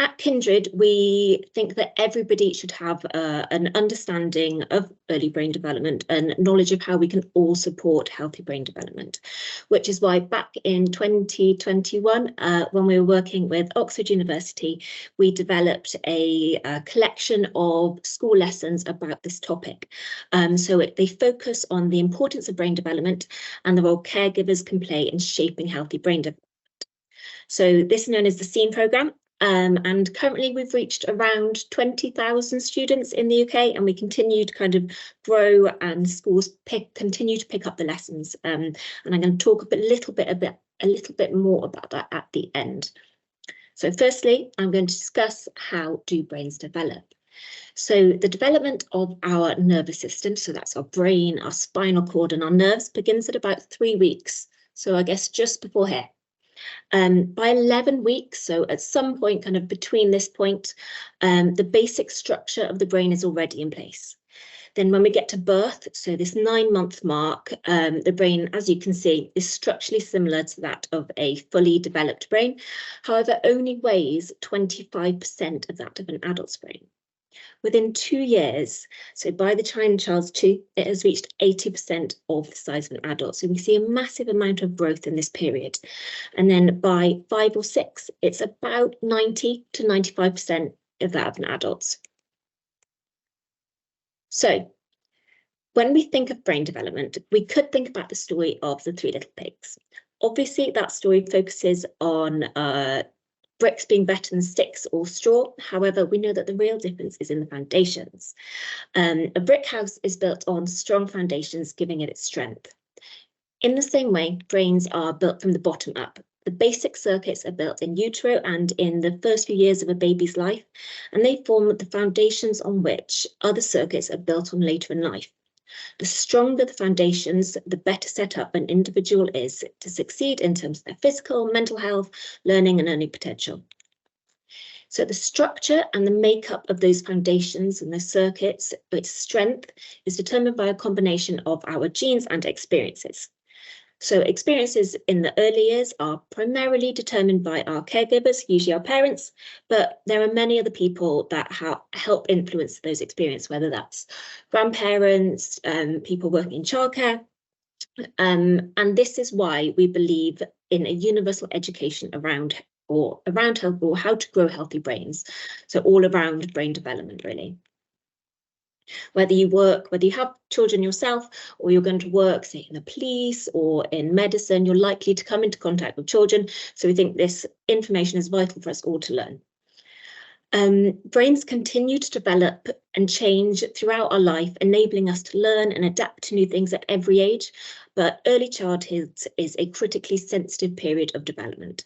At Kindred, we think that everybody should have an understanding of early brain development and knowledge of how we can all support healthy brain development, which is why back in 2021, when we were working with Oxford University, we developed a collection of school lessons about this topic. They focus on the importance of brain development and the role caregivers can play in shaping healthy brain development. So this is known as the SEEN programme. And currently we've reached around 20,000 students in the UK, and we continue to kind of grow, and schools continue to pick up the lessons. And I'm going to talk a little bit more about that at the end. So firstly, I'm going to discuss how do brains develop. So the development of our nervous system, so that's our brain, our spinal cord and our nerves, begins at about 3 weeks. So I guess just before here. By 11 weeks, so at some point kind of between this point, the basic structure of the brain is already in place. Then when we get to birth, so this 9-month mark, the brain, as you can see, is structurally similar to that of a fully developed brain, however, only weighs 25% of that of an adult's brain. Within 2 years, so by the time the child's 2, it has reached 80% of the size of an adult. So we see a massive amount of growth in this period. And then by 5 or 6, it's about 90 to 95% of that of an adult. So when we think of brain development, we could think about the story of the 3 little pigs. Obviously, that story focuses on bricks being better than sticks or straw. However, we know that the real difference is in the foundations. A brick house is built on strong foundations, giving it its strength. In the same way, brains are built from the bottom up. The basic circuits are built in utero and in the first few years of a baby's life, and they form the foundations on which other circuits are built on later in life. The stronger the foundations, the better set up an individual is to succeed in terms of their physical, mental health, learning and earning potential. So the structure and the makeup of those foundations and the circuits, its strength, is determined by a combination of our genes and experiences. So experiences in the early years are primarily determined by our caregivers, usually our parents, but there are many other people that help influence those experiences, whether that's grandparents, people working in childcare. And this is why we believe in a universal education around health, or how to grow healthy brains. So all around brain development, really. Whether you have children yourself, or you're going to work, say, in the police or in medicine, you're likely to come into contact with children. So we think this information is vital for us all to learn. Brains continue to develop and change throughout our life, enabling us to learn and adapt to new things at every age. But early childhood is a critically sensitive period of development.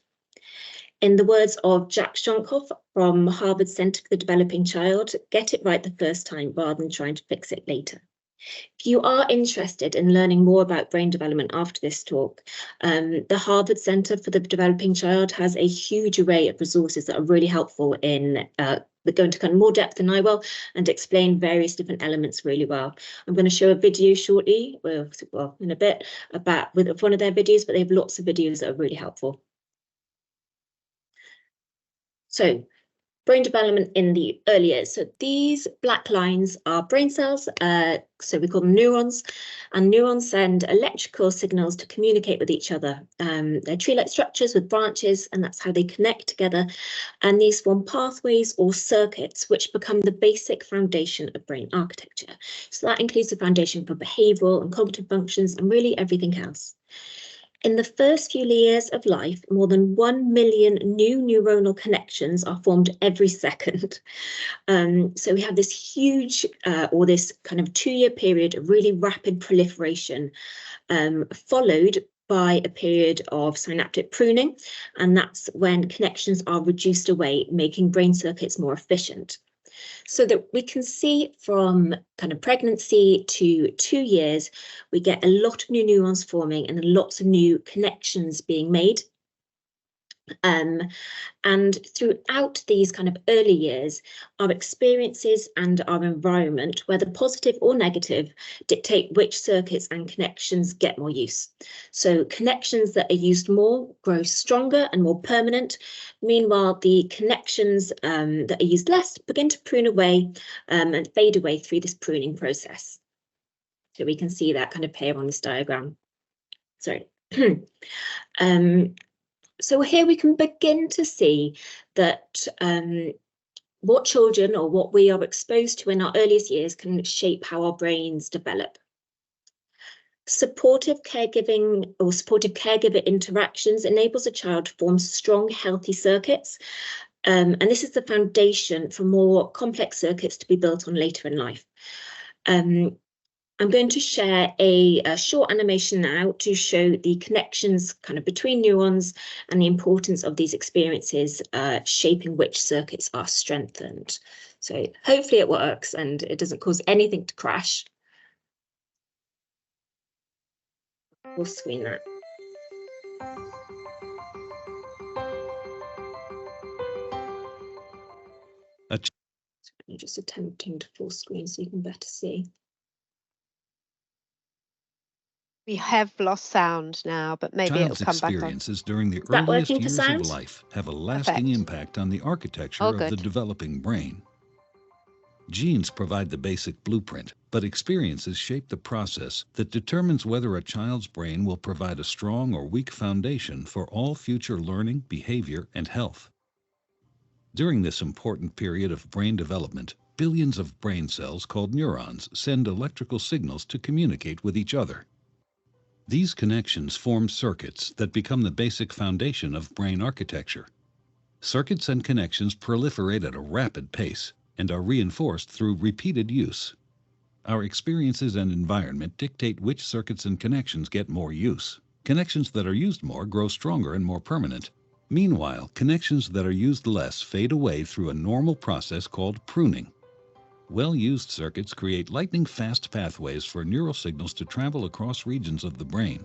In the words of Jack Shonkoff from Harvard Center for the Developing Child, get it right the first time rather than trying to fix it later. If you are interested in learning more about brain development after this talk, the Harvard Center for the Developing Child has a huge array of resources that are really helpful in we're going to kind of more depth than I will and explain various different elements really well. I'm going to show a video shortly, well in a bit, with one of their videos, but they have lots of videos that are really helpful. So brain development in the early years. So these black lines are brain cells, so we call them neurons, and neurons send electrical signals to communicate with each other. They're tree-like structures with branches, and that's how they connect together. And these form pathways or circuits, which become the basic foundation of brain architecture. So that includes the foundation for behavioural and cognitive functions and really everything else. In the first few years of life, more than 1 million new neuronal connections are formed every second. So we have this huge, or this kind of 2-year period of really rapid proliferation, followed by a period of synaptic pruning, and that's when connections are reduced away, making brain circuits more efficient. So that we can see from kind of pregnancy to 2 years, we get a lot of new neurons forming and lots of new connections being made. And throughout these kind of early years, our experiences and our environment, whether positive or negative, dictate which circuits and connections get more use. So connections that are used more grow stronger and more permanent. Meanwhile, the connections that are used less begin to prune away and fade away through this pruning process. So we can see that kind of pair on this diagram. Sorry. So here we can begin to see that what children or what we are exposed to in our earliest years can shape how our brains develop. Supportive caregiving or supportive caregiver interactions enables a child to form strong, healthy circuits. And this is the foundation for more complex circuits to be built on later in life. I'm going to share a short animation now to show the connections kind of between neurons and the importance of these experiences shaping which circuits are strengthened. So hopefully it works and it doesn't cause anything to crash. We'll screen that. I'm just attempting to full screen so you can better see. We have lost sound now, but maybe it'll come back on. Experiences during the earliest years of life have a lasting impact on the architecture of the developing brain. Genes provide the basic blueprint, but experiences shape the process that determines whether a child's brain will provide a strong or weak foundation for all future learning, behavior, and health. During this important period of brain development, billions of brain cells called neurons send electrical signals to communicate with each other. These connections form circuits that become the basic foundation of brain architecture. Circuits and connections proliferate at a rapid pace and are reinforced through repeated use. Our experiences and environment dictate which circuits and connections get more use. Connections that are used more grow stronger and more permanent. Meanwhile, connections that are used less fade away through a normal process called pruning. Well-used circuits create lightning-fast pathways for neural signals to travel across regions of the brain.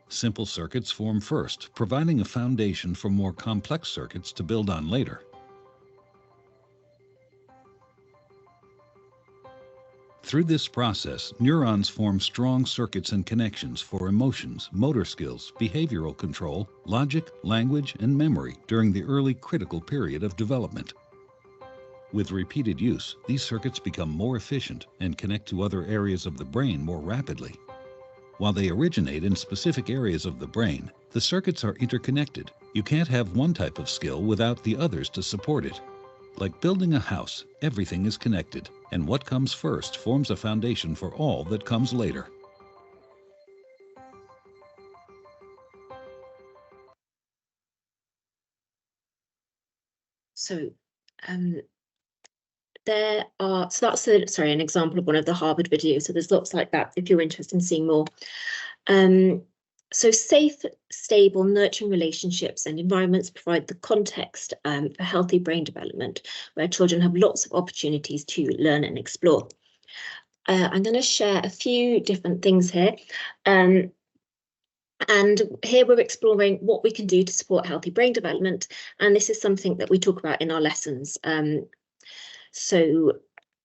Simple circuits form first, providing a foundation for more complex circuits to build on later. Through this process, neurons form strong circuits and connections for emotions, motor skills, behavioral control, logic, language, and memory during the early critical period of development. With repeated use, these circuits become more efficient and connect to other areas of the brain more rapidly. While they originate in specific areas of the brain, the circuits are interconnected. You can't have one type of skill without the others to support it. Like building a house, everything is connected, and what comes first forms a foundation for all that comes later. So, that's an example of one of the Harvard videos. So there's lots like that if you're interested in seeing more. So safe, stable, nurturing relationships and environments provide the context for healthy brain development, where children have lots of opportunities to learn and explore. I'm going to share a few different things here. And here we're exploring what we can do to support healthy brain development. And this is something that we talk about in our lessons. So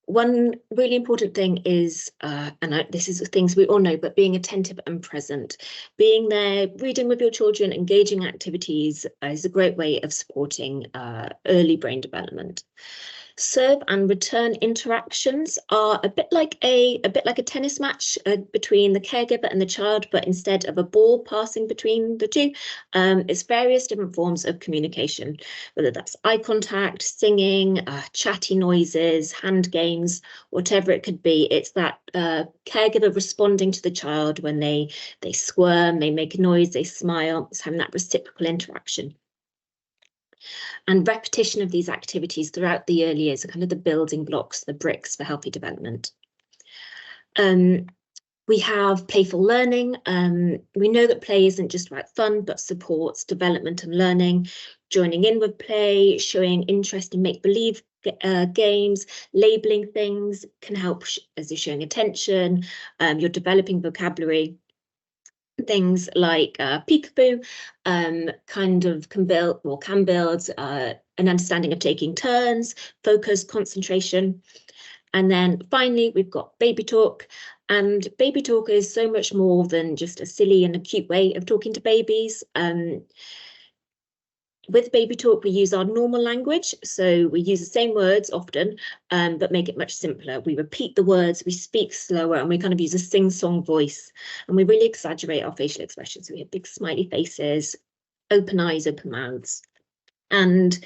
one really important thing is, this is things we all know, but being attentive and present, being there, reading with your children, engaging activities is a great way of supporting early brain development. Serve and return interactions are a bit like a tennis match between the caregiver and the child, but instead of a ball passing between the two, it's various different forms of communication, whether that's eye contact, singing, chatty noises, hand games, whatever it could be. It's that caregiver responding to the child when they squirm, they make a noise, they smile. It's having that reciprocal interaction. And repetition of these activities throughout the early years are kind of the building blocks, the bricks for healthy development. We have playful learning. We know that play isn't just about fun, but supports development and learning. Joining in with play, showing interest in make-believe games, labeling things can help as you're showing attention, you're developing vocabulary. Things like peekaboo kind of can build an understanding of taking turns, focus, concentration. And then finally, we've got baby talk. And baby talk is so much more than just a silly and a cute way of talking to babies. With baby talk, we use our normal language. So we use the same words often, but make it much simpler. We repeat the words, we speak slower, and we kind of use a sing-song voice. And we really exaggerate our facial expressions. We have big smiley faces, open eyes, open mouths. And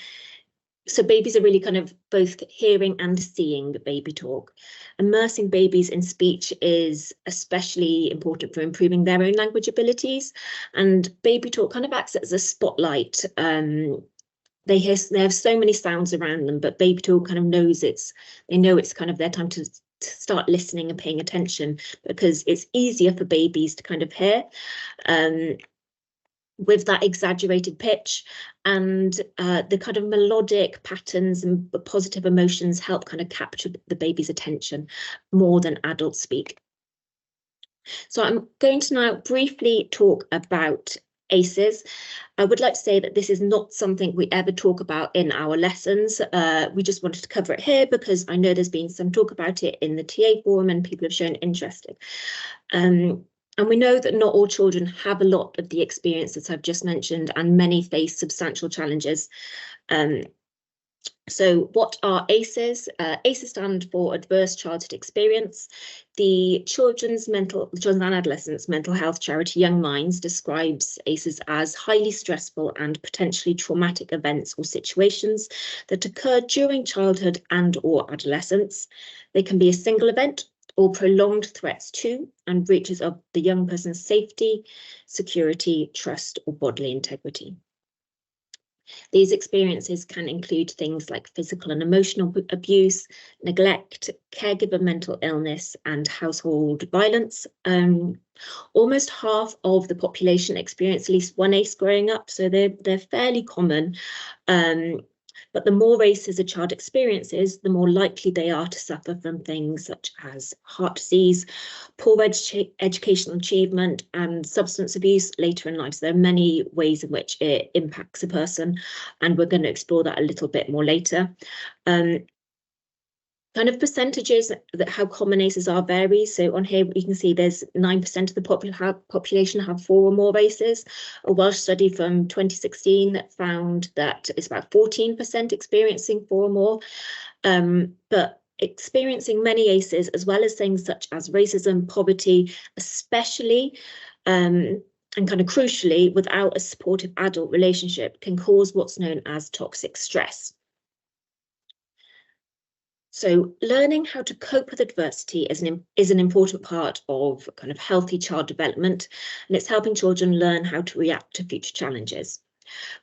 so babies are really kind of both hearing and seeing baby talk. Immersing babies in speech is especially important for improving their own language abilities. And baby talk kind of acts as a spotlight. They have so many sounds around them, but baby talk kind of they know it's kind of their time to start listening and paying attention, because it's easier for babies to kind of hear. With that exaggerated pitch, and the kind of melodic patterns and positive emotions help kind of capture the baby's attention more than adults speak. So I'm going to now briefly talk about ACEs. I would like to say that this is not something we ever talk about in our lessons. We just wanted to cover it here because I know there's been some talk about it in the TA forum and people have shown interest. And we know that not all children have a lot of the experiences I've just mentioned, and many face substantial challenges. So what are ACEs? ACEs stand for Adverse Childhood Experience. The Children's and Adolescents Mental Health Charity Young Minds describes ACEs as highly stressful and potentially traumatic events or situations that occur during childhood and/or adolescence. They can be a single event or prolonged threats to and breaches of the young person's safety, security, trust, or bodily integrity. These experiences can include things like physical and emotional abuse, neglect, caregiver mental illness, and household violence. Almost half of the population experience at least one ACE growing up, so they're fairly common. But the more ACEs a child experiences, the more likely they are to suffer from things such as heart disease, poor educational achievement, and substance abuse later in life. So there are many ways in which it impacts a person, and we're going to explore that a little bit more later. Kind of percentages that how common ACEs are vary. So on here you can see there's 9% of the population have 4 or more ACEs. A Welsh study from 2016 that found that it's about 14% experiencing 4 or more. But experiencing many ACEs, as well as things such as racism, poverty, especially and kind of crucially, without a supportive adult relationship, can cause what's known as toxic stress. So learning how to cope with adversity is an important part of kind of healthy child development, and it's helping children learn how to react to future challenges.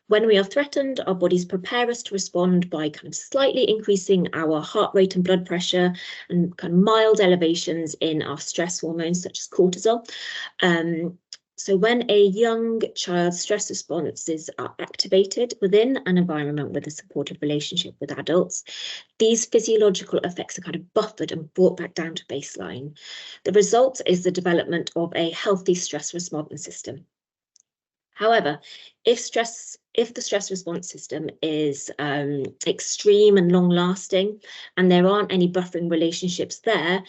When we are threatened, our bodies prepare us to respond by kind of slightly increasing our heart rate and blood pressure and kind of mild elevations in our stress hormones such as cortisol. So when a young child's stress responses are activated within an environment with a supportive relationship with adults, these physiological effects are kind of buffered and brought back down to baseline. The result is the development of a healthy stress response system. However, if the stress response system is extreme and long lasting, and there aren't any buffering relationships there,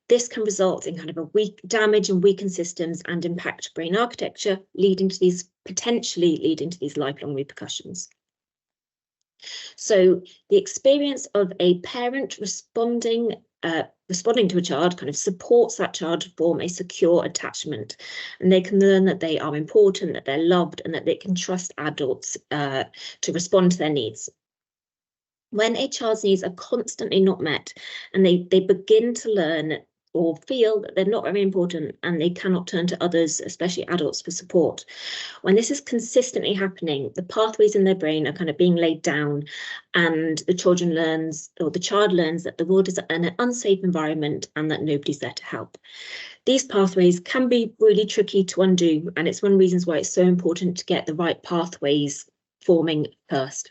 this can result in kind of a damage and weakened systems and impact brain architecture, potentially leading to these lifelong repercussions. So the experience of a parent responding to a child kind of supports that child to form a secure attachment, and they can learn that they are important, that they're loved, and that they can trust adults to respond to their needs. When a child's needs are constantly not met and they begin to learn or feel that they're not very important and they cannot turn to others, especially adults, for support. When this is consistently happening, the pathways in their brain are kind of being laid down, and the child learns that the world is an unsafe environment and that nobody's there to help. These pathways can be really tricky to undo, and it's one of the reasons why it's so important to get the right pathways forming first.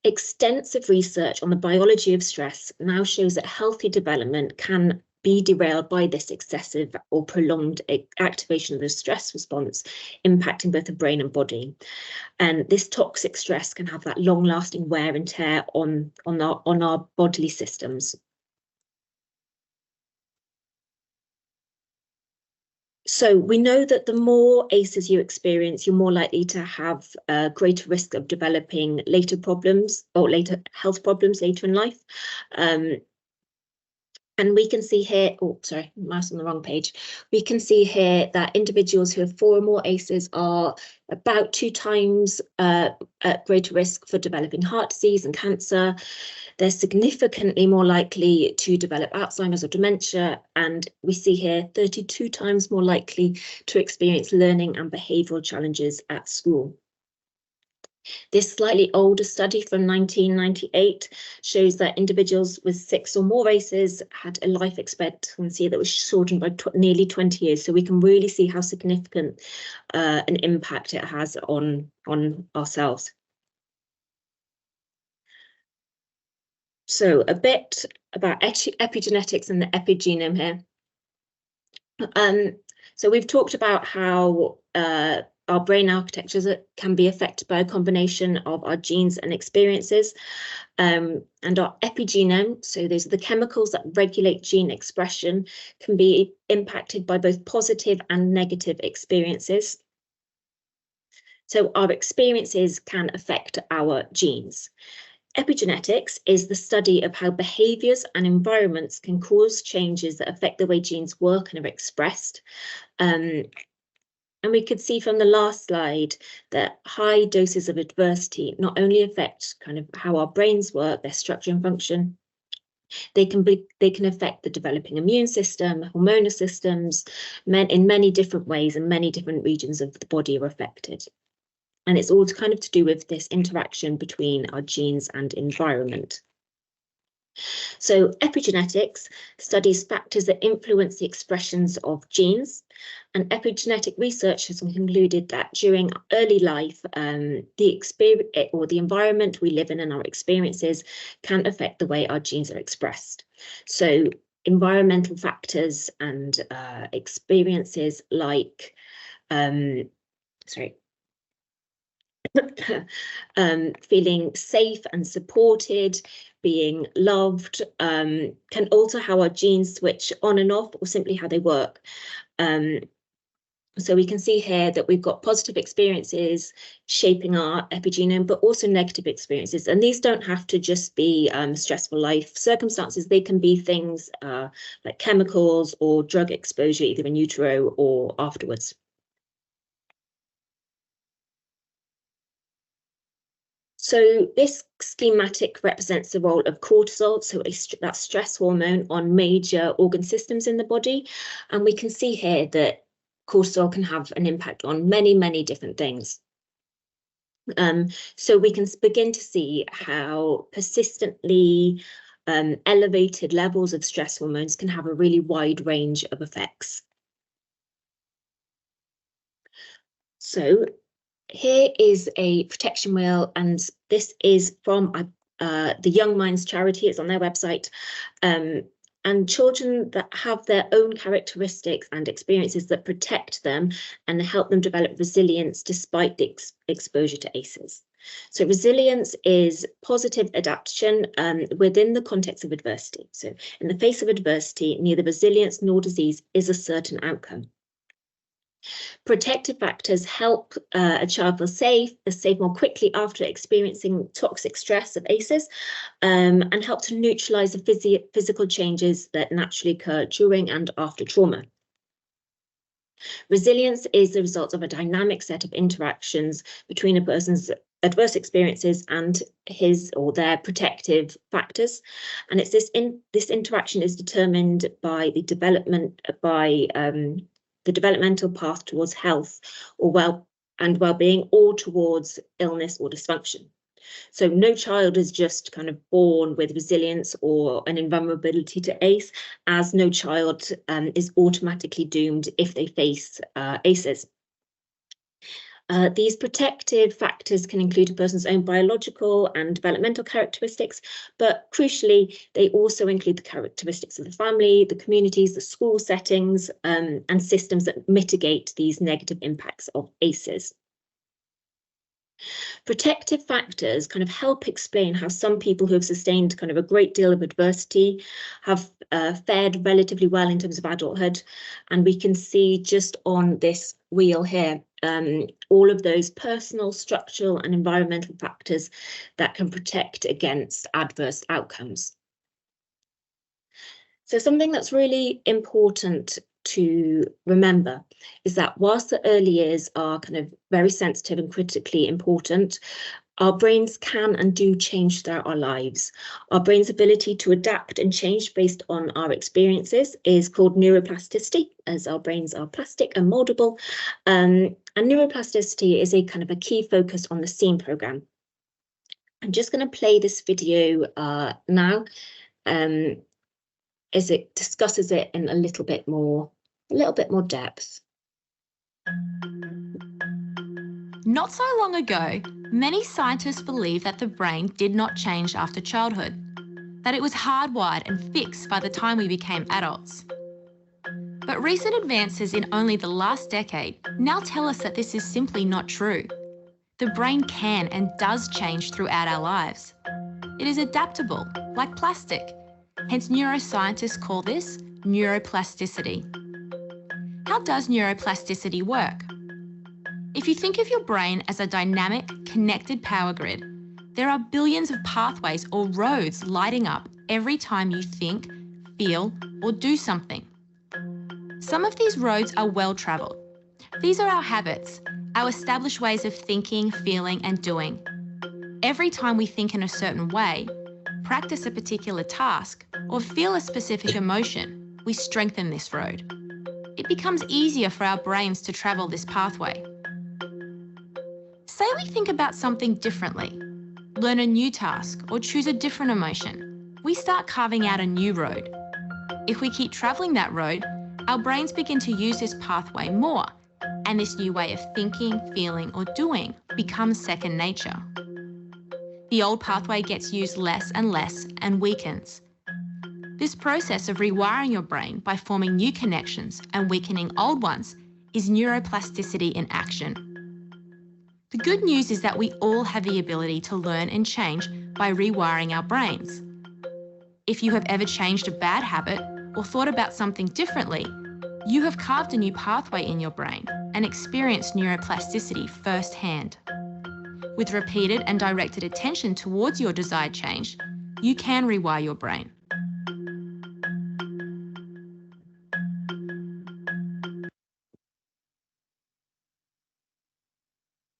Extensive research on the biology of stress now shows that healthy development can be derailed by this excessive or prolonged activation of the stress response, impacting both the brain and body. And this toxic stress can have that long-lasting wear and tear on our bodily systems. So we know that the more ACEs you experience, you're more likely to have a greater risk of developing later problems or later health problems later in life. And we can see here, oh, sorry, mouse on the wrong page. We can see here that individuals who have 4 or more ACEs are about 2 times at greater risk for developing heart disease and cancer. They're significantly more likely to develop Alzheimer's or dementia. And we see here 32 times more likely to experience learning and behavioural challenges at school. This slightly older study from 1998 shows that individuals with 6 or more ACEs had a life expectancy that was shortened by nearly 20 years. So we can really see how significant an impact it has on ourselves. So a bit about epigenetics and the epigenome here. So we've talked about how our brain architectures can be affected by a combination of our genes and experiences, and our epigenome, so those are the chemicals that regulate gene expression, can be impacted by both positive and negative experiences. So our experiences can affect our genes. Epigenetics is the study of how behaviours and environments can cause changes that affect the way genes work and are expressed. And we could see from the last slide that high doses of adversity not only affect kind of how our brains work, their structure and function, they can affect the developing immune system, hormonal systems, in many different ways, and many different regions of the body are affected. And it's all kind of to do with this interaction between our genes and environment. So epigenetics studies factors that influence the expressions of genes, and epigenetic research has concluded that during early life, the experience or the environment we live in and our experiences can affect the way our genes are expressed. So environmental factors and experiences like, feeling safe and supported, being loved, can alter how our genes switch on and off, or simply how they work. So we can see here that we've got positive experiences shaping our epigenome, but also negative experiences. And these don't have to just be stressful life circumstances. They can be things like chemicals or drug exposure, either in utero or afterwards. So this schematic represents the role of cortisol, so that stress hormone, on major organ systems in the body. And we can see here that cortisol can have an impact on many, many different things. So we can begin to see how persistently elevated levels of stress hormones can have a really wide range of effects. So here is a protection wheel, and this is from the Young Minds charity. It's on their website. And children that have their own characteristics and experiences that protect them and help them develop resilience despite the exposure to ACEs. So resilience is positive adaptation within the context of adversity. So in the face of adversity, neither resilience nor disease is a certain outcome. Protective factors help a child feel safe more quickly after experiencing toxic stress of ACEs, and help to neutralize the physical changes that naturally occur during and after trauma. Resilience is the result of a dynamic set of interactions between a person's adverse experiences and his or their protective factors, and it's this interaction is determined by the developmental path towards health or well-being, or towards illness or dysfunction. So no child is just kind of born with resilience or an invulnerability to ACE, as no child is automatically doomed if they face ACEs. These protective factors can include a person's own biological and developmental characteristics, but crucially, they also include the characteristics of the family, the communities, the school settings, and systems that mitigate these negative impacts of ACEs. Protective factors kind of help explain how some people who have sustained kind of a great deal of adversity have fared relatively well in terms of adulthood. And we can see just on this wheel here, all of those personal, structural and environmental factors that can protect against adverse outcomes. So something that's really important to remember is that whilst the early years are kind of very sensitive and critically important, our brains can and do change throughout our lives. Our brain's ability to adapt and change based on our experiences is called neuroplasticity, as our brains are plastic and moldable. And neuroplasticity is a kind of a key focus on the SEEN programme. I'm just going to play this video now, as it discusses it in a little bit more depth. Not so long ago, many scientists believed that the brain did not change after childhood, that it was hardwired and fixed by the time we became adults. But recent advances in only the last decade now tell us that this is simply not true. The brain can and does change throughout our lives. It is adaptable, like plastic. Hence, neuroscientists call this neuroplasticity. How does neuroplasticity work? If you think of your brain as a dynamic, connected power grid, there are billions of pathways or roads lighting up every time you think, feel, or do something. Some of these roads are well-travelled. These are our habits, our established ways of thinking, feeling, and doing. Every time we think in a certain way, practice a particular task, or feel a specific emotion, we strengthen this road. It becomes easier for our brains to travel this pathway. Say we think about something differently, learn a new task, or choose a different emotion. We start carving out a new road. If we keep travelling that road, our brains begin to use this pathway more, and this new way of thinking, feeling, or doing becomes second nature. The old pathway gets used less and weakens. This process of rewiring your brain by forming new connections and weakening old ones is neuroplasticity in action. The good news is that we all have the ability to learn and change by rewiring our brains. If you have ever changed a bad habit or thought about something differently, you have carved a new pathway in your brain and experienced neuroplasticity firsthand. With repeated and directed attention towards your desired change, you can rewire your brain.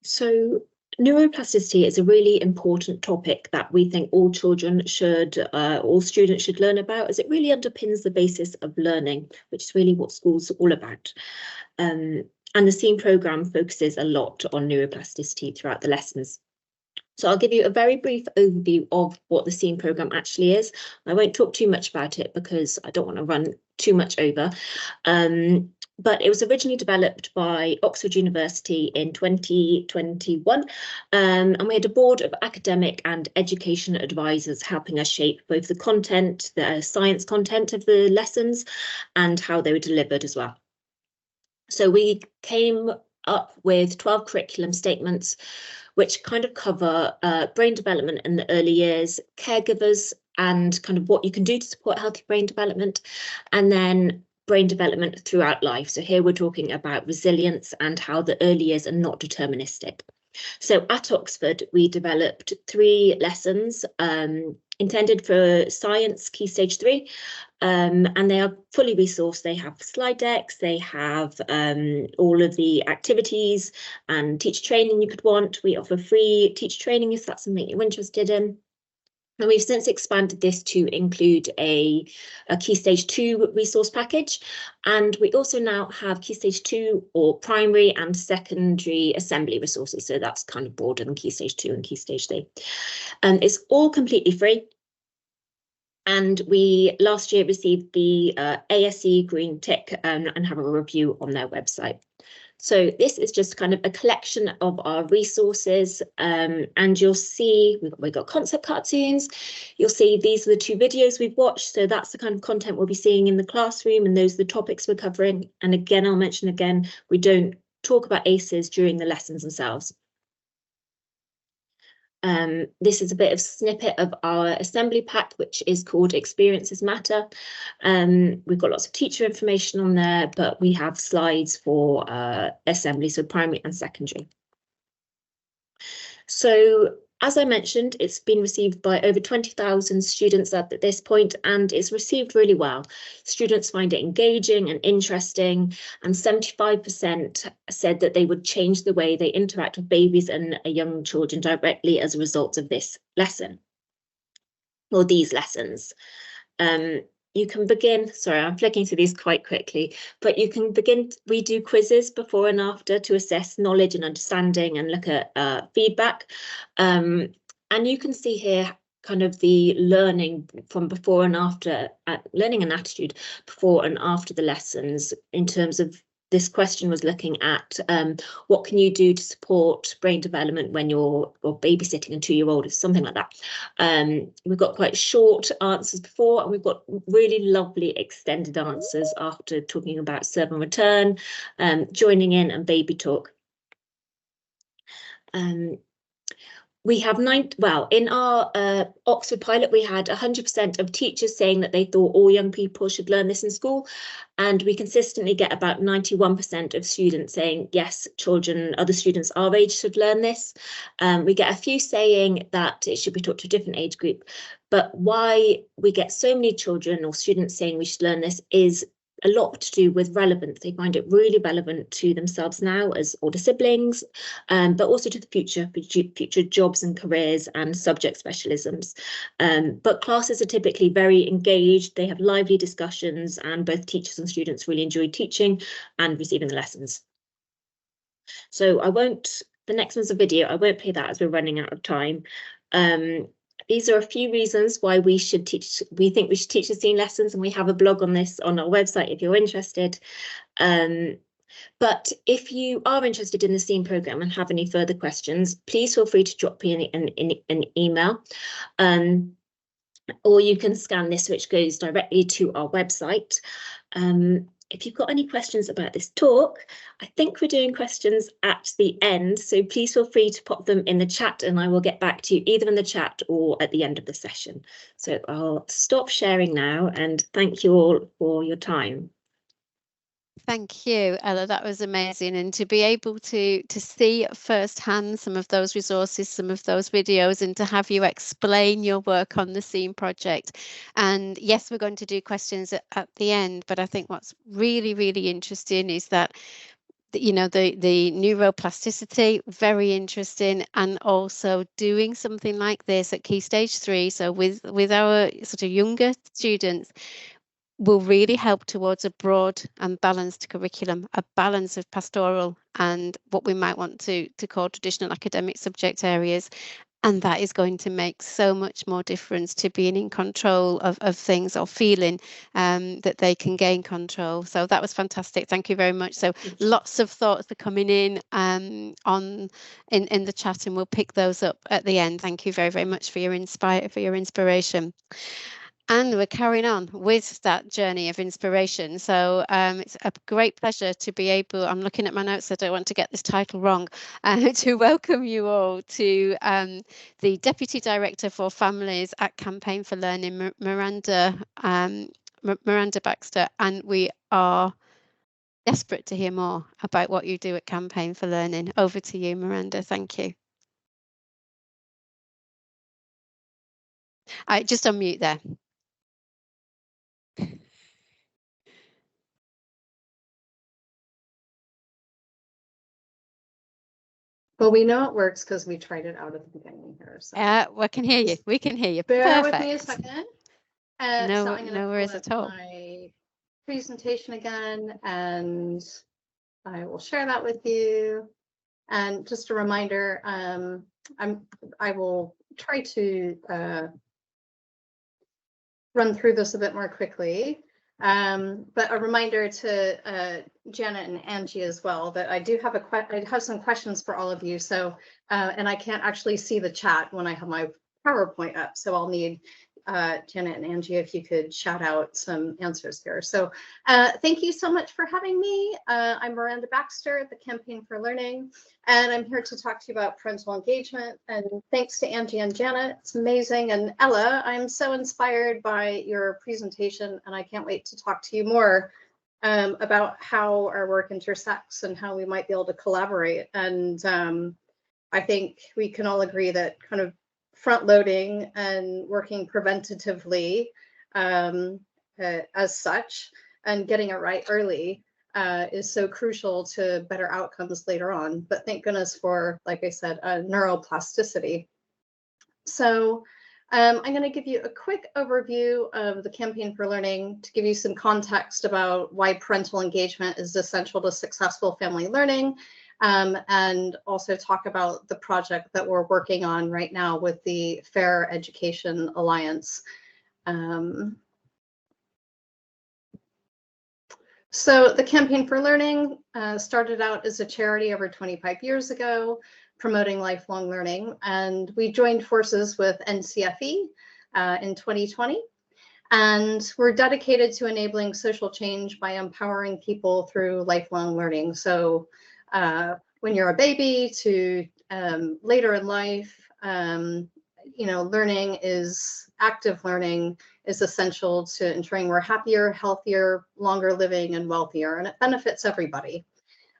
So neuroplasticity is a really important topic that we think all children should, all students should learn about, as it really underpins the basis of learning, which is really what school's all about. And the SEEN programme focuses a lot on neuroplasticity throughout the lessons. So I'll give you a very brief overview of what the SEEN programme actually is. I won't talk too much about it because I don't want to run too much over. But it was originally developed by Oxford University in 2021, and we had a board of academic and education advisors helping us shape both the content, the science content of the lessons, and how they were delivered as well. So we came up with 12 curriculum statements, which kind of cover brain development in the early years, caregivers, and kind of what you can do to support healthy brain development, and then brain development throughout life. So here we're talking about resilience and how the early years are not deterministic. So at Oxford, we developed 3 lessons intended for science Key Stage 3, and they are fully resourced. They have slide decks, they have all of the activities and teacher training you could want. We offer free teacher training if that's something you're interested in. And we've since expanded this to include a Key Stage 2 resource package. And we also now have Key Stage 2 or primary and secondary assembly resources. So that's kind of broader than Key Stage 2 and Key Stage 3. It's all completely free. And we last year received the ASE green tick and have a review on their website. So this is just kind of a collection of our resources, and you'll see we've got concept cartoons. You'll see these are the 2 videos we've watched, so that's the kind of content we'll be seeing in the classroom, and those are the topics we're covering. And again, I'll mention again, we don't talk about ACEs during the lessons themselves. This is a bit of snippet of our assembly pack, which is called Experiences Matter. We've got lots of teacher information on there, but we have slides for assembly, so primary and secondary. So, as I mentioned, it's been received by over 20,000 students at this point, and it's received really well. Students find it engaging and interesting, and 75% said that they would change the way they interact with babies and young children directly as a result of this lesson, or these lessons. You can begin, sorry, I'm flicking through these quite quickly, but you can begin, we do quizzes before and after to assess knowledge and understanding and look at feedback. And you can see here kind of the learning from before and after, learning and attitude before and after the lessons in terms of this question was looking at what can you do to support brain development when you're babysitting a 2-year-old, or something like that. We've got quite short answers before, and we've got really lovely extended answers after talking about serve and return, joining in, and baby talk. We have in our Oxford pilot, we had 100% of teachers saying that they thought all young people should learn this in school. And we consistently get about 91% of students saying, yes, other students our age should learn this. We get a few saying that it should be taught to a different age group. But why we get so many children or students saying we should learn this is a lot to do with relevance. They find it really relevant to themselves now as older siblings, but also to the future jobs and careers and subject specialisms. But classes are typically very engaged. They have lively discussions, and both teachers and students really enjoy teaching and receiving the lessons. So the next one's a video. I won't play that as we're running out of time. These are a few reasons why we think we should teach the SEEN lessons, and we have a blog on this on our website if you're interested. But if you are interested in the SEEN programme and have any further questions, please feel free to drop me an email. Or you can scan this, which goes directly to our website. If you've got any questions about this talk, I think we're doing questions at the end, so please feel free to pop them in the chat, and I will get back to you either in the chat or at the end of the session. So I'll stop sharing now, and thank you all for your time. Thank you, Ella. That was amazing. And to be able to see firsthand some of those resources, some of those videos, and to have you explain your work on the SEEN project. And yes, we're going to do questions at the end, but I think what's really, really interesting is that the neuroplasticity, very interesting, and also doing something like this at Key Stage 3. So with our sort of younger students, will really help towards a broad and balanced curriculum, a balance of pastoral and what we might want to call traditional academic subject areas. And that is going to make so much more difference to being in control of things, or feeling that they can gain control. So that was fantastic. Thank you very much. So lots of thoughts are coming in in the chat, and we'll pick those up at the end. Thank you very, very much for your inspiration. And we're carrying on with that journey of inspiration. So it's a great pleasure to be able, I'm looking at my notes, I don't want to get this title wrong, to welcome you all to the Deputy Director for Families at Campaign for Learning, Miranda Baxter. And we are desperate to hear more about what you do at Campaign for Learning. Over to you, Miranda. Thank you. Just unmute there. Well, we know it works because we tried it out at the beginning here. So. We can hear you. We can hear you. Bear Perfect. with me a second. No worries at all. My presentation again, and I will share that with you. And just a reminder, I will try to run through this a bit more quickly. But a reminder to Janet and Angie as well that I do have I have some questions for all of you. So, and I can't actually see the chat when I have my PowerPoint up. So I'll need Janet and Angie, if you could shout out some answers here. So thank you so much for having me. I'm Miranda Baxter at the Campaign for Learning, and I'm here to talk to you about parental engagement. And thanks to Angie and Janet, it's amazing. And Ella, I'm so inspired by your presentation, and I can't wait to talk to you more about how our work intersects and how we might be able to collaborate. And I think we can all agree that kind of front loading and working preventatively as such and getting it right early is so crucial to better outcomes later on. But thank goodness for, like I said, neuroplasticity. So I'm going to give you a quick overview of the Campaign for Learning to give you some context about why parental engagement is essential to successful family learning. And also talk about the project that we're working on right now with the Fair Education Alliance. So the Campaign for Learning started out as a charity over 25 years ago, promoting lifelong learning, and we joined forces with NCFE in 2020. And we're dedicated to enabling social change by empowering people through lifelong learning. So when you're a baby to later in life, learning is active learning is essential to ensuring we're happier, healthier, longer living, and wealthier, and it benefits everybody.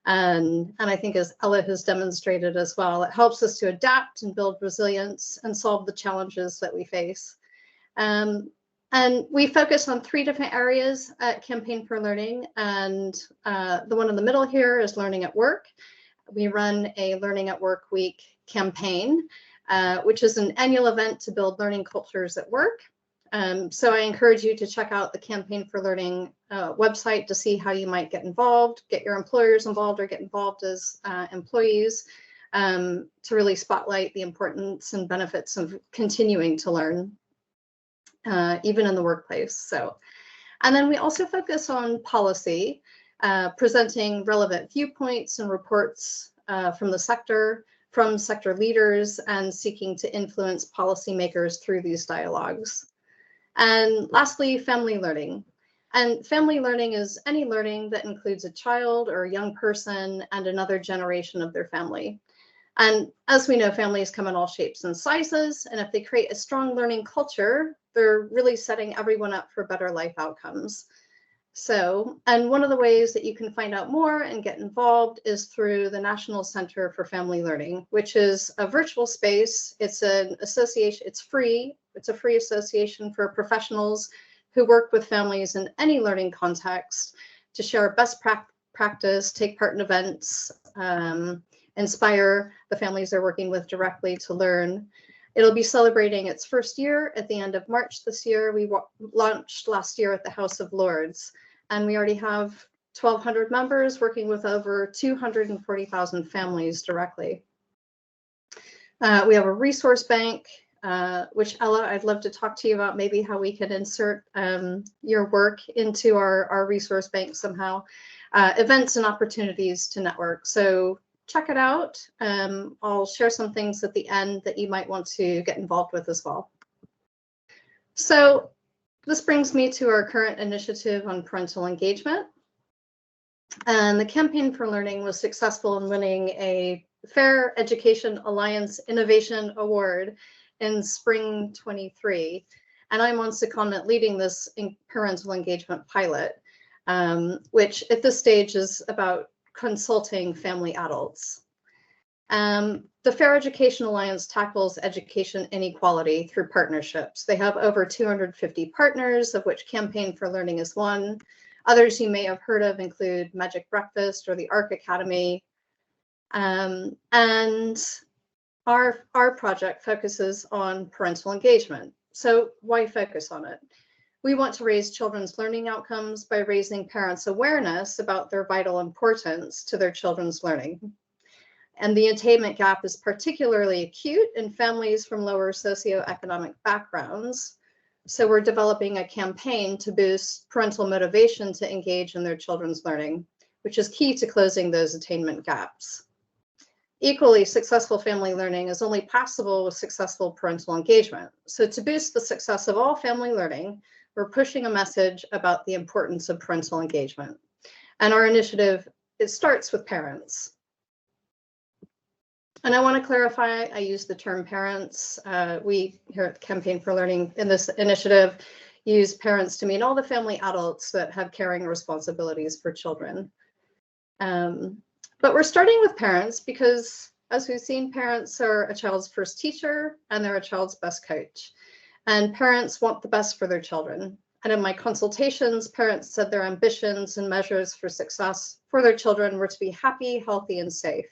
And I think, as Ella has demonstrated as well, it helps us to adapt and build resilience and solve the challenges that we face. And we focus on 3 different areas at Campaign for Learning, and the one in the middle here is learning at work. We run a Learning at Work Week campaign, which is an annual event to build learning cultures at work. So I encourage you to check out the Campaign for Learning website to see how you might get involved, get your employers involved, or get involved as employees to really spotlight the importance and benefits of continuing to learn, even in the workplace. So, and then we also focus on policy, presenting relevant viewpoints and reports from the sector, from sector leaders, and seeking to influence policymakers through these dialogues. And lastly, family learning. And family learning is any learning that includes a child or a young person and another generation of their family. And as we know, families come in all shapes and sizes, and if they create a strong learning culture, they're really setting everyone up for better life outcomes. So, and one of the ways that you can find out more and get involved is through the National Center for Family Learning, which is a virtual space. It's an association, it's free. It's a free association for professionals who work with families in any learning context to share best practice, take part in events, inspire the families they're working with directly to learn. It'll be celebrating its first year at the end of March this year. We launched last year at the House of Lords, and we already have 1,200 members working with over 240,000 families directly. We have a resource bank, which Ella, I'd love to talk to you about maybe how we can insert your work into our resource bank somehow. Events and opportunities to network. So check it out. I'll share some things at the end that you might want to get involved with as well. So this brings me to our current initiative on parental engagement. And the Campaign for Learning was successful in winning a Fair Education Alliance Innovation Award in spring 23. And I'm on secondment leading this parental engagement pilot, which at this stage is about consulting family adults. The Fair Education Alliance tackles education inequality through partnerships. They have over 250 partners, of which Campaign for Learning is one. Others you may have heard of include Magic Breakfast or the ARC Academy. And our project focuses on parental engagement. So why focus on it? We want to raise children's learning outcomes by raising parents' awareness about their vital importance to their children's learning. And the attainment gap is particularly acute in families from lower socioeconomic backgrounds, So we're developing a campaign to boost parental motivation to engage in their children's learning, which is key to closing those attainment gaps. Equally, successful family learning is only possible with successful parental engagement. So to boost the success of all family learning, we're pushing a message about the importance of parental engagement. And our initiative, it starts with parents. And I want to clarify, I use the term parents. We here at Campaign for Learning in this initiative use parents to mean all the family adults that have caring responsibilities for children. But we're starting with parents because, as we've seen, parents are a child's first teacher and they're a child's best coach. And parents want the best for their children. And in my consultations, parents said their ambitions and measures for success for their children were to be happy, healthy, and safe.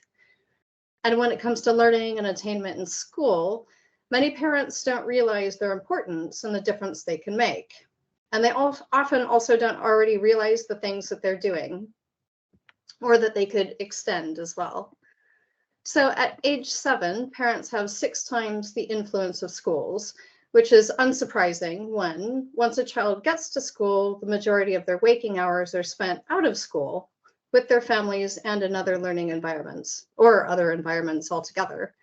And when it comes to learning and attainment in school, many parents don't realize their importance and the difference they can make. And they often also don't already realize the things that they're doing or that they could extend as well. So at age 7, parents have 6 times the influence of schools, which is unsurprising when, once a child gets to school, the majority of their waking hours are spent out of school with their families and in other learning environments or other environments altogether.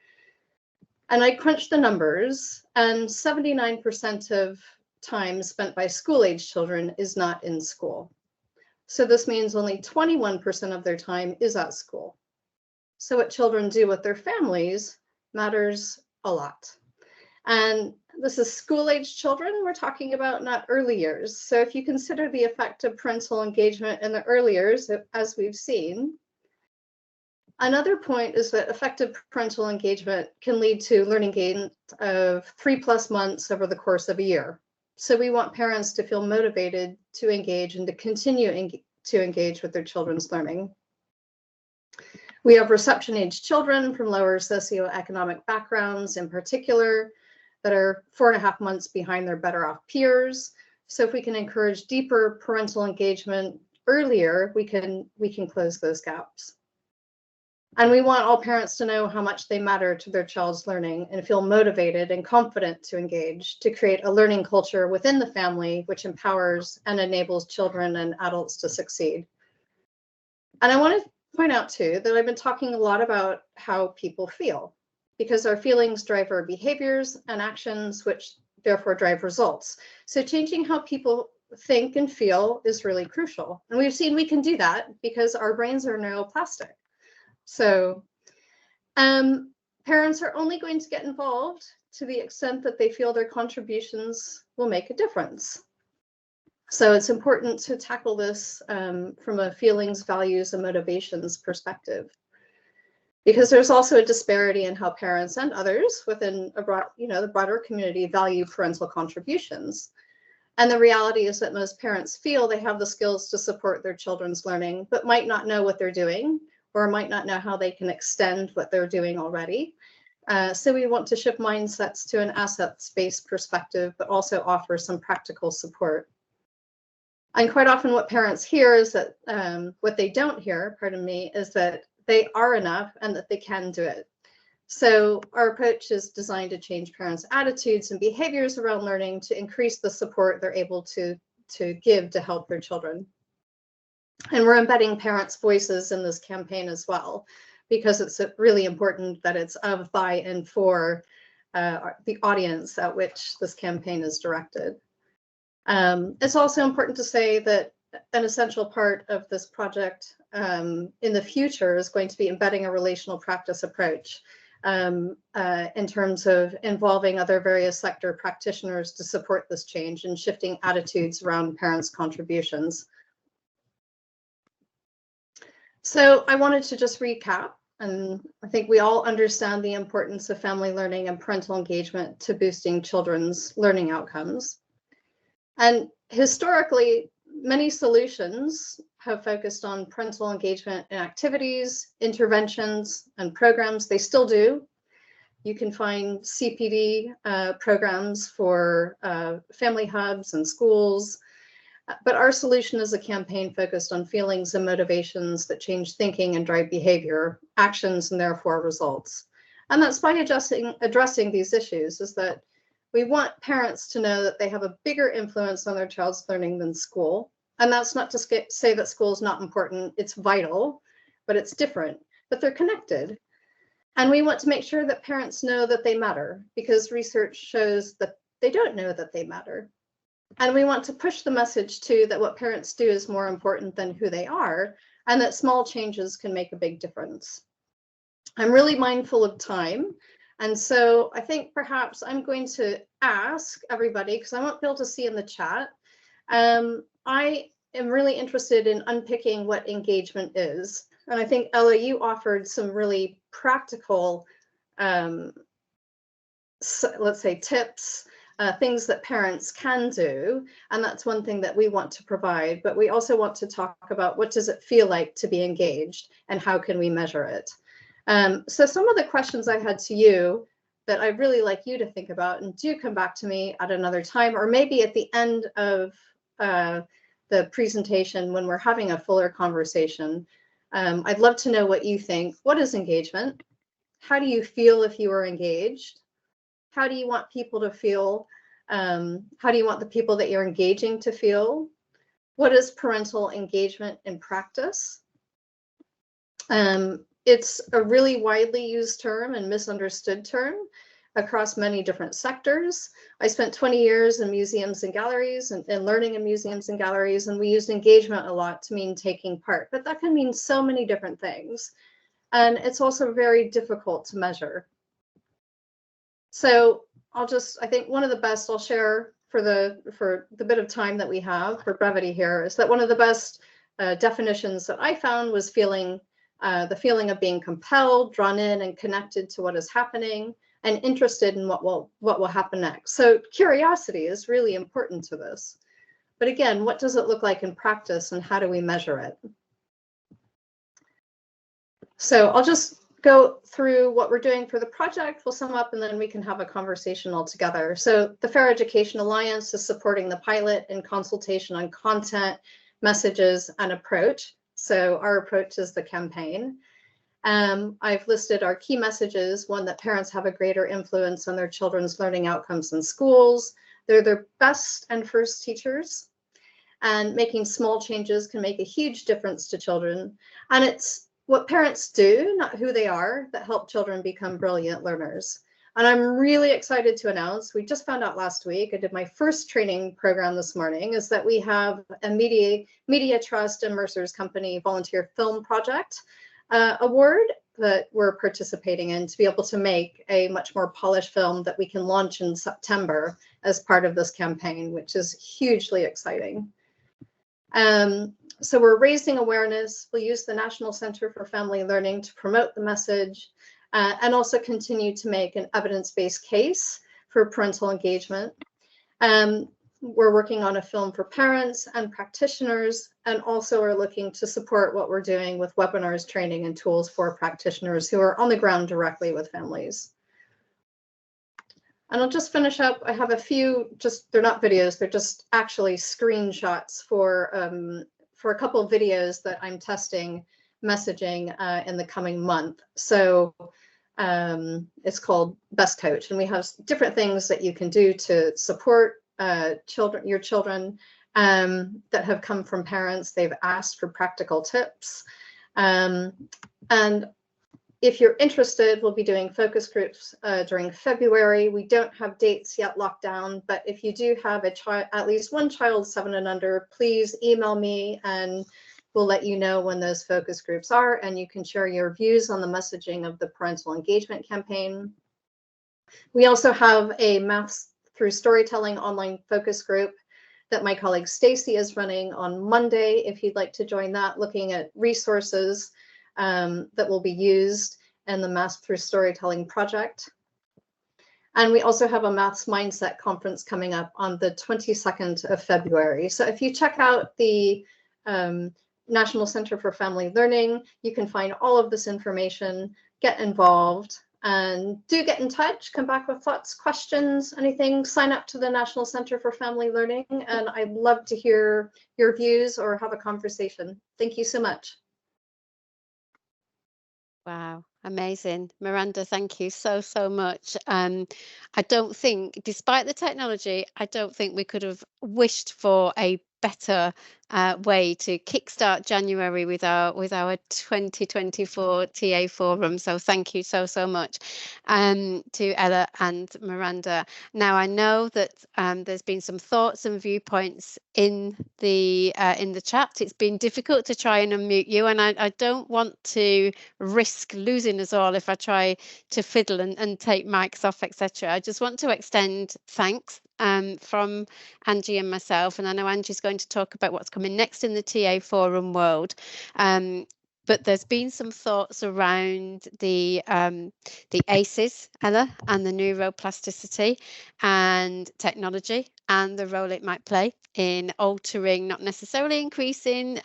And I crunched the numbers, and 79% of time spent by school-age children is not in school. So this means only 21% of their time is at school. So what children do with their families matters a lot. And this is school-age children we're talking about, not early years. So if you consider the effect of parental engagement in the early years, as we've seen, another point is that effective parental engagement can lead to learning gains of 3+ months over the course of a year. So we want parents to feel motivated to engage and to continue to engage with their children's learning. We have reception-age children from lower socioeconomic backgrounds in particular that are 4.5 months behind their better off peers. So if we can encourage deeper parental engagement earlier, we can close those gaps. And we want all parents to know how much they matter to their child's learning and feel motivated and confident to engage, to create a learning culture within the family which empowers and enables children and adults to succeed. And I want to point out too that I've been talking a lot about how people feel, because our feelings drive our behaviors and actions, which therefore drive results. So changing how people think and feel is really crucial. And we've seen we can do that because our brains are neuroplastic. So parents are only going to get involved to the extent that they feel their contributions will make a difference. So it's important to tackle this from a feelings, values, and motivations perspective, because there's also a disparity in how parents and others within the broader community value parental contributions. And the reality is that most parents feel they have the skills to support their children's learning, but might not know what they're doing, or might not know how they can extend what they're doing already. So we want to shift mindsets to an assets-based perspective, but also offer some practical support. And quite often what parents hear is that, what they don't hear, pardon me, is that they are enough and that they can do it. So our approach is designed to change parents' attitudes and behaviors around learning to increase the support they're able to give to help their children. And we're embedding parents' voices in this campaign as well, because it's really important that it's of, by, and for the audience at which this campaign is directed. It's also important to say that an essential part of this project in the future is going to be embedding a relational practice approach in terms of involving other various sector practitioners to support this change and shifting attitudes around parents' contributions. So I wanted to just recap, and I think we all understand the importance of family learning and parental engagement to boosting children's learning outcomes. And historically, many solutions have focused on parental engagement in activities, interventions, and programs. They still do. You can find CPD programs for family hubs and schools. But our solution is a campaign focused on feelings and motivations that change thinking and drive behavior, actions, and therefore results. And that's by addressing these issues, is that We want parents to know that they have a bigger influence on their child's learning than school. And that's not to say that school is not important. It's vital, but it's different, but they're connected. And we want to make sure that parents know that they matter, because research shows that they don't know that they matter. And we want to push the message too that what parents do is more important than who they are, and that small changes can make a big difference. I'm really mindful of time. And so I think perhaps I'm going to ask everybody, because I won't be able to see in the chat. I am really interested in unpicking what engagement is. And I think, Ella, you offered some really practical, let's say, tips, things that parents can do. And that's one thing that we want to provide. But we also want to talk about what does it feel like to be engaged and how can we measure it? So some of the questions I had to you that I'd really like you to think about, and do come back to me at another time, or maybe at the end of the presentation when we're having a fuller conversation. I'd love to know what you think. What is engagement? How do you feel if you are engaged? How do you want people to feel? How do you want the people that you're engaging to feel? What is parental engagement in practice? It's a really widely used term and misunderstood term across many different sectors. I spent 20 years in museums and galleries and learning in museums and galleries, and we used engagement a lot to mean taking part, but that can mean so many different things. And it's also very difficult to measure. So I think one of the best I'll share for the bit of time that we have for brevity here is that one of the best definitions that I found was the feeling of being compelled, drawn in, and connected to what is happening, and interested in what will happen next. So curiosity is really important to this. But again, what does it look like in practice, and how do we measure it? So I'll just go through what we're doing for the project. We'll sum up, and then we can have a conversation all together. So the Fair Education Alliance is supporting the pilot in consultation on content, messages, and approach. So our approach is the campaign. I've listed our key messages. One, that parents have a greater influence on their children's learning outcomes in schools. They're their best and first teachers. And making small changes can make a huge difference to children. And it's what parents do, not who they are, that help children become brilliant learners. And I'm really excited to announce, we just found out last week, I did my first training program this morning, is that we have a Media Trust and Mercer's Company Volunteer Film Project award that we're participating in to be able to make a much more polished film that we can launch in September as part of this campaign, which is hugely exciting. So we're raising awareness. We'll use the National Center for Family Learning to promote the message, and also continue to make an evidence-based case for parental engagement. We're working on a film for parents and practitioners, and also are looking to support what we're doing with webinars, training, and tools for practitioners who are on the ground directly with families. And I'll just finish up. I have a few, they're not videos, they're just actually screenshots for a couple of videos that I'm testing messaging in the coming month. So it's called Best Coach, and we have different things that you can do to support your children that have come from parents. They've asked for practical tips. And if you're interested, we'll be doing focus groups during February. We don't have dates yet locked down, but if you do have at least one child 7 and under, please email me and we'll let you know when those focus groups are, and you can share your views on the messaging of the parental engagement campaign. We also have a Maths Through Storytelling online focus group that my colleague Stacy is running on Monday, if you'd like to join that, looking at resources that will be used in the Maths Through Storytelling project. And we also have a Maths Mindset conference coming up on the 22nd of February. So if you check out the National Center for Family Learning, you can find all of this information, get involved, and do get in touch, come back with thoughts, questions, anything. Sign up to the National Center for Family Learning, and I'd love to hear your views or have a conversation. Thank you so much. Wow, Amazing. Miranda, thank you so much. I don't think, despite the technology, I don't think we could have wished for a better way to kickstart January with our 2024 TA Forum. So thank you so much to Ella and Miranda. Now I know that there's been some thoughts and viewpoints in the chat. It's been difficult to try and unmute you, and I don't want to risk losing us all if I try to fiddle and take mics off, etc. I just want to extend thanks from Angie and myself, and I know Angie's going to talk about what's coming next in the TA Forum world. But there's been some thoughts around the ACEs, Ella, and the neuroplasticity and technology and the role it might play in altering, not necessarily increasing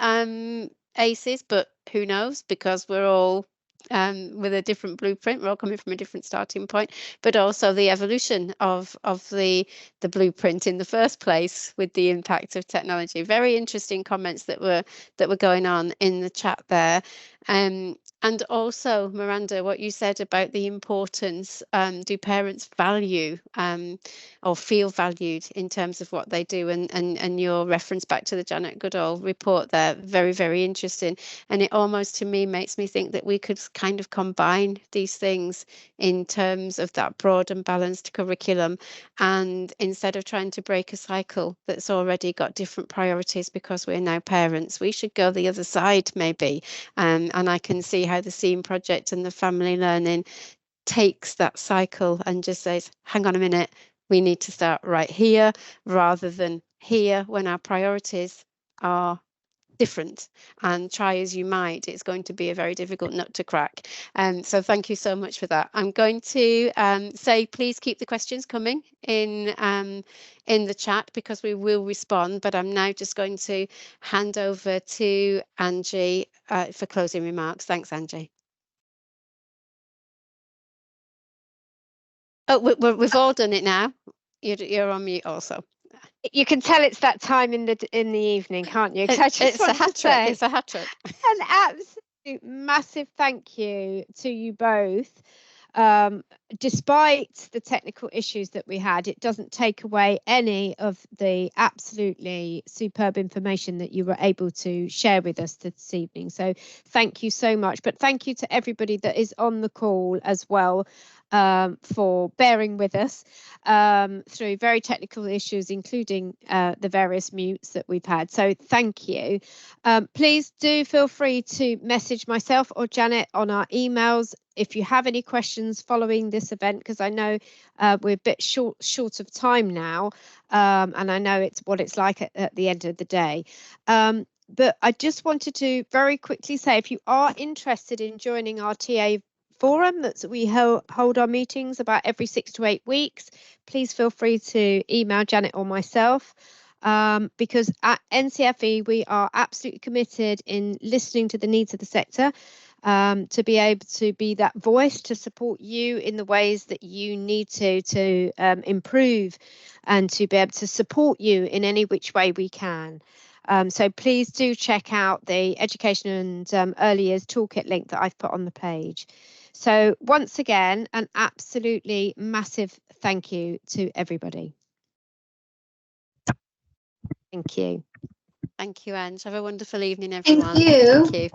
ACEs, but who knows, because we're all with a different blueprint, we're all coming from a different starting point, but also the evolution of the blueprint in the first place with the impact of technology. Very interesting comments that were going on in the chat there. And also, Miranda, what you said about the importance, do parents value or feel valued in terms of what they do, and your reference back to the Janet Goodall report there, very, very interesting. And it almost, to me, makes me think that we could kind of combine these things in terms of that broad and balanced curriculum, and instead of trying to break a cycle that's already got different priorities because we're now parents, we should go the other side maybe. And I can see how the SEAM project and the family learning takes that cycle and just says, hang on a minute, we need to start right here rather than here, when our priorities are different, and try as you might, it's going to be a very difficult nut to crack. So thank you so much for that. I'm going to say please keep the questions coming in the chat, because we will respond, but I'm now just going to hand over to Angie for closing remarks. Thanks, Angie. Oh, we've all done it now. You're on mute also. You can tell it's that time in the evening, can't you? It's a hat trick. It's a hat trick. An absolute massive thank you to you both. Despite the technical issues that we had, it doesn't take away any of the absolutely superb information that you were able to share with us this evening. So thank you so much. But thank you to everybody that is on the call as well, for bearing with us through very technical issues, including the various mutes that we've had. So thank you. Please do feel free to message myself or Janet on our emails if you have any questions following this event, because I know we're a bit short of time now, and I know it's what it's like at the end of the day. But I just wanted to very quickly say, if you are interested in joining our TA Forum, that we hold our meetings about every 6 to 8 weeks, please feel free to email Janet or myself, because at NCFE we are absolutely committed in listening to the needs of the sector, to be able to be that voice to support you in the ways that you need to improve, and to be able to support you in any which way we can. So please do check out the Education and Early Years Toolkit link that I've put on the page. So once again, an absolutely massive thank you to everybody. Thank you. Thank you, Ange. Have a wonderful evening, everyone. Thank you. Thank you.